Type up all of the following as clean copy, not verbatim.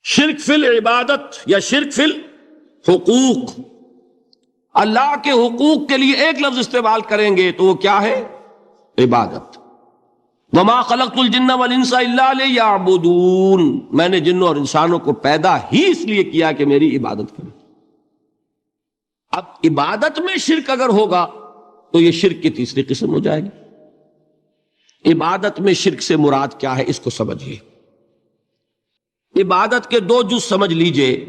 شرک فی العبادت یا شرک فی الحقوق، اللہ کے حقوق کے لیے ایک لفظ استعمال کریں گے تو وہ کیا ہے؟ عبادت۔ وما خلقت الجن والانس الا لیعبدون، میں نے جنوں اور انسانوں کو پیدا ہی اس لیے کیا کہ میری عبادت کریں۔ اب عبادت میں شرک اگر ہوگا تو یہ شرک کی تیسری قسم ہو جائے گی۔ عبادت میں شرک سے مراد کیا ہے اس کو سمجھیے۔ عبادت کے دو جز سمجھ لیجئے،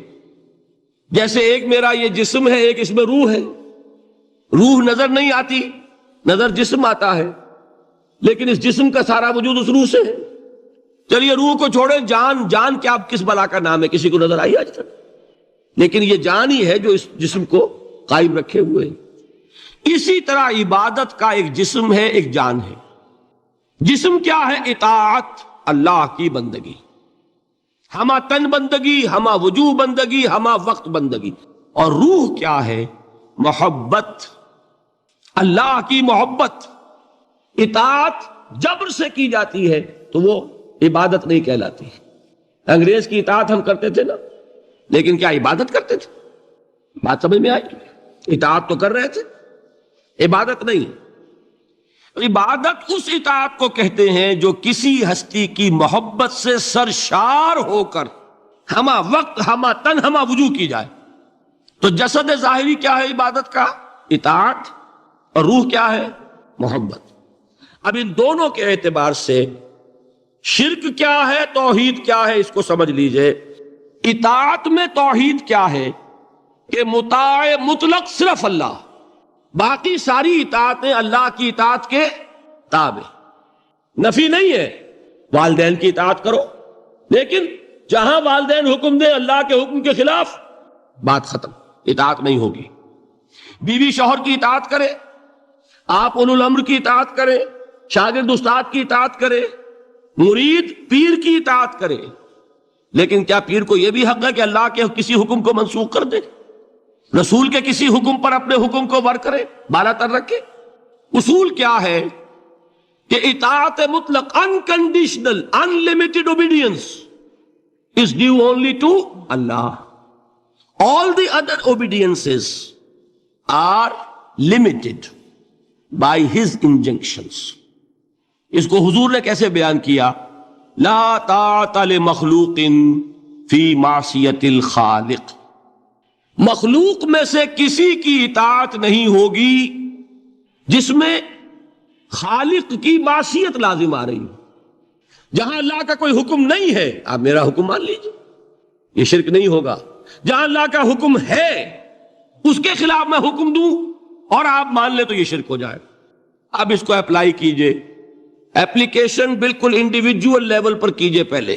جیسے ایک میرا یہ جسم ہے، ایک اس میں روح ہے۔ روح نظر نہیں آتی، نظر جسم آتا ہے، لیکن اس جسم کا سارا وجود اس روح سے ہے۔ چلیے روح کو چھوڑیں، جان کیا کس بلا کا نام ہے؟ کسی کو نظر آئی آج تک؟ لیکن یہ جان ہی ہے جو اس جسم کو قائم رکھے ہوئے ہے۔ اسی طرح عبادت کا ایک جسم ہے، ایک جان ہے۔ جسم کیا ہے؟ اطاعت، اللہ کی بندگی، ہمہ تن بندگی، ہمہ وجوہ بندگی، ہمہ وقت بندگی۔ اور روح کیا ہے؟ محبت، اللہ کی محبت۔ اطاعت جبر سے کی جاتی ہے تو وہ عبادت نہیں کہلاتی۔ انگریز کی اطاعت ہم کرتے تھے نا، لیکن کیا عبادت کرتے تھے؟ بات سمجھ میں آئی؟ اطاعت تو کر رہے تھے، عبادت نہیں۔ عبادت اس اطاعت کو کہتے ہیں جو کسی ہستی کی محبت سے سرشار ہو کر ہمہ وقت، ہمہ تن، ہمہ وجوہ کی جائے۔ تو جسد ظاہری کیا ہے عبادت کا؟ اطاعت۔ اور روح کیا ہے؟ محبت۔ اب ان دونوں کے اعتبار سے شرک کیا ہے، توحید کیا ہے، اس کو سمجھ لیجئے۔ اطاعت میں توحید کیا ہے کہ مطاع مطلق صرف اللہ، باقی ساری اطاعتیں اللہ کی اطاعت کے تابع۔ نفی نہیں ہے، والدین کی اطاعت کرو، لیکن جہاں والدین حکم دیں اللہ کے حکم کے خلاف، بات ختم، اطاعت نہیں ہوگی۔ بیوی شوہر کی اطاعت کرے، آپ اولو الامر کی اطاعت کرے، شاگرد استاد کی اطاعت کرے، مرید پیر کی اطاعت کرے، لیکن کیا پیر کو یہ بھی حق ہے کہ اللہ کے کسی حکم کو منسوخ کر دے، رسول کے کسی حکم پر اپنے حکم کو ور کرے، بالا تر رکھے؟ اصول کیا ہے کہ اطاعت مطلق، unconditional, unlimited obedience is due only to Allah. All the other obediences are limited by His injunctions. اس کو حضور نے کیسے بیان کیا؟ لا طاعت لمخلوق فی معصیت الخالق، مخلوق میں سے کسی کی اطاعت نہیں ہوگی جس میں خالق کی معصیت لازم آ رہی ہے۔ جہاں اللہ کا کوئی حکم نہیں ہے آپ میرا حکم مان لیجئے، یہ شرک نہیں ہوگا۔ جہاں اللہ کا حکم ہے اس کے خلاف میں حکم دوں اور آپ مان لیں تو یہ شرک ہو جائے۔ اب اس کو اپلائی کیجئے، ایپلیکیشن بالکل انڈیویجول لیول پر کیجئے۔ پہلے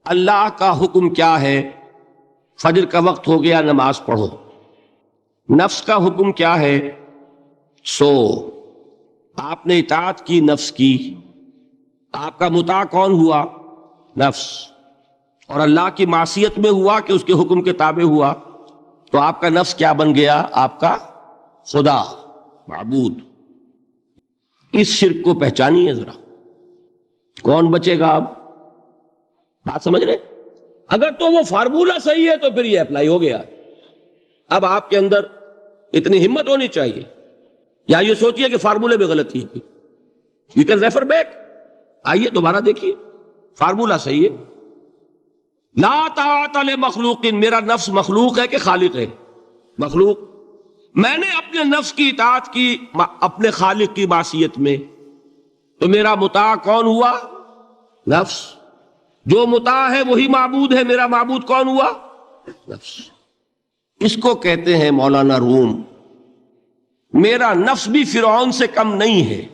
اللہ کا حکم کیا ہے؟ فجر کا وقت ہو گیا، نماز پڑھو۔ نفس کا حکم کیا ہے؟ سو۔ آپ نے اطاعت کی، نفس کی، آپ کا مطاع کون ہوا؟ نفس۔ اور اللہ کی معصیت میں ہوا کہ اس کے حکم کے تابع ہوا، تو آپ کا نفس کیا بن گیا؟ آپ کا خدا، معبود۔ اس شرک کو پہچانیے ذرا، کون بچے گا؟ اب بات سمجھ رہے؟ اگر تو وہ فارمولہ صحیح ہے تو پھر یہ اپلائی ہو گیا۔ اب آپ کے اندر اتنی ہمت ہونی چاہیے، یا یہ سوچئے کہ فارمولے میں غلطی ہے، یو کین ریفر بیک، آئیے دوبارہ دیکھیے، فارمولہ صحیح ہے۔ لا طاعت لمخلوق، میرا نفس مخلوق ہے کہ خالق ہے؟ مخلوق۔ میں نے اپنے نفس کی اطاعت کی اپنے خالق کی معصیت میں، تو میرا مطاع کون ہوا؟ نفس۔ جو مطاع ہے وہی معبود ہے، میرا معبود کون ہوا؟ نفس۔ اس کو کہتے ہیں مولانا روم، میرا نفس بھی فرعون سے کم نہیں ہے۔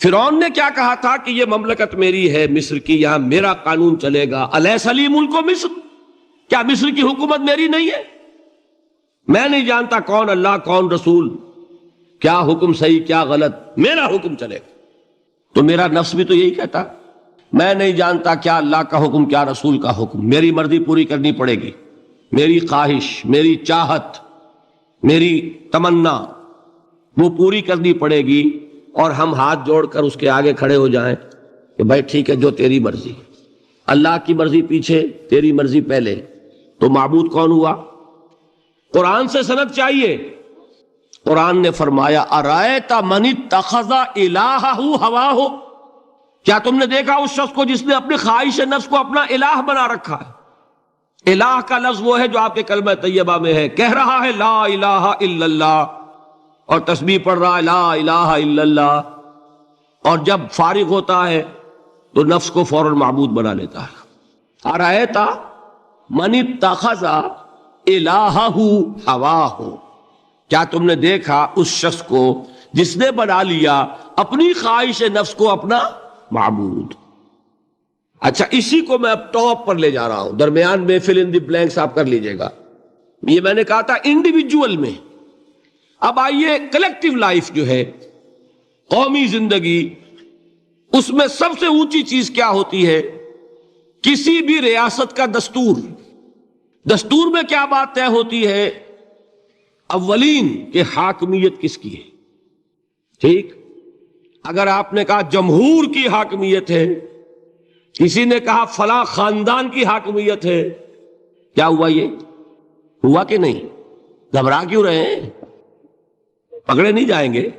فرعون نے کیا کہا تھا کہ یہ مملکت میری ہے مصر کی، یہاں میرا قانون چلے گا، الیس لی ملک مصر، کیا مصر کی حکومت میری نہیں ہے؟ میں نہیں جانتا کون اللہ کون رسول، کیا حکم صحیح کیا غلط، میرا حکم چلے گا۔ تو میرا نفس بھی تو یہی کہتا، میں نہیں جانتا کیا اللہ کا حکم کیا رسول کا حکم، میری مرضی پوری کرنی پڑے گی، میری خواہش، میری چاہت، میری تمنا وہ پوری کرنی پڑے گی، اور ہم ہاتھ جوڑ کر اس کے آگے کھڑے ہو جائیں کہ بھائی ٹھیک ہے جو تیری مرضی۔ اللہ کی مرضی پیچھے، تیری مرضی پہلے، تو معبود کون ہوا؟ قرآن سے سند چاہیے۔ قرآن نے فرمایا ارأیت من اتخذ الہہ ہواہ، کیا تم نے دیکھا اس شخص کو جس نے اپنی خواہش نفس کو اپنا الہ بنا رکھا ہے؟ الہ کا لفظ وہ ہے جو آپ کے کلمہ طیبہ میں ہے، کہہ رہا ہے لا الہ الا اللہ اور تسبیح پڑھ رہا ہے لا الہ الا اللہ، اور جب فارغ ہوتا ہے تو نفس کو فوراً معبود بنا لیتا ہے۔ ارأیت من اتخذ الہہ ہواہ، کیا تم نے دیکھا اس شخص کو جس نے بنا لیا اپنی خواہش نفس کو اپنا معبود؟ اچھا، اسی کو میں اب ٹاپ پر لے جا رہا ہوں، درمیان میں فل ان دی بلینکس آپ کر لیجئے گا۔ یہ میں نے کہا تھا انڈیویجول میں، اب آئیے کلیکٹیو لائف جو ہے، قومی زندگی، اس میں سب سے اونچی چیز کیا ہوتی ہے؟ کسی بھی ریاست کا دستور۔ دستور میں کیا بات طے ہوتی ہے؟ اولین کہ حاکمیت کس کی ہے، ٹھیک؟ اگر آپ نے کہا جمہور کی حاکمیت ہے، کسی نے کہا فلاں خاندان کی حاکمیت ہے، کیا ہوا؟ یہ ہوا کہ نہیں؟ گھبرا کیوں رہے ہیں؟ پکڑے نہیں جائیں گے؟